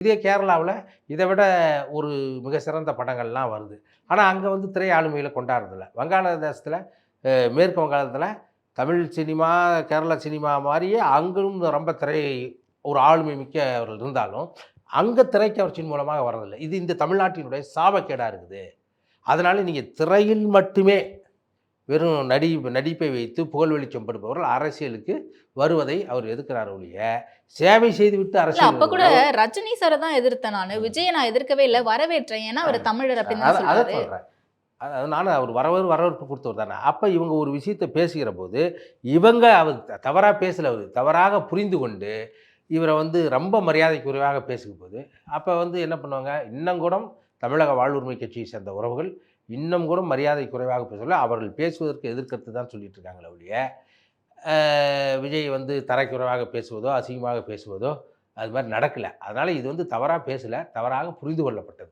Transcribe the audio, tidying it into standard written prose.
இதே கேரளாவுல இத விட ஒரு மிக சிறந்த படங்கள்லாம் வருது. ஆனா, அங்க வந்து திரை ஆளுமைகள கொண்டாடுறதில்ல. வங்காளதேசத்தில மேற்கு வங்காளத்தில தமிழ் சினிமா, கேரளா சினிமா மாரியே அங்கும் ரொம்ப ஒரு ஆளுமை மிக்கவர்கள் இருந்தாலும், அங்க திரைக்கவர்ச்சியின் மூலமாக வர்றதில்ல. இது இந்த தமிழ்நாட்டினுடைய சாபக்கேடா இருக்குது. அதனால நீங்க திரையில் மட்டுமே வெறும் நடிப்பை வைத்து புகழ் வெளிச்சம் படுபவர்கள் அரசியலுக்கு வருவதை அவர் எதிர்க்கிறார் ஒழிய, சேவை செய்துவிட்டு இல்ல அரசியல் அப்ப கூட வருவதில்லை. ரஜினி சார தான் எதிர்த்தேன் நானு. விஜய நான் எதிர்க்கவே இல்ல. வரவேற்றேன். ஏன்னா அவரு தமிழர் அப்படின்னு தான் அத சொல்றாரு. சொல்றேன். நானும் அவர் வரவேற்பு குடுத்தவர் தானே. அப்ப இவங்க ஒரு விஷயத்த பேசுகிறபோது, இவங்க அவர் தவறா பேசல அவரு. தவறாக புரிந்து கொண்டு, இவர வந்து ரொம்ப மரியாதை குறைவாக பேசும்போது, அப்ப வந்து என்ன பண்ணுவாங்க, இன்னும் கூட தமிழக வாழ்வுரிமை கட்சியை சேர்ந்த உறவுகள், இன்னும் கூட மரியாதை குறைவாக பேசல. அவர்கள் பேசுவதற்கு எதிர்க்கருத்து தான் சொல்லிட்டு இருக்காங்களே ஒழிய, அ விஜய் வந்து தரைக்குறைவாக பேசுவதோ, அசிங்கமாக பேசுவதோ, அது மாரி நடக்கல. அதனால இது வந்து தவறா பேசல. தவறாக புரிந்து கொள்ளப்பட்டது.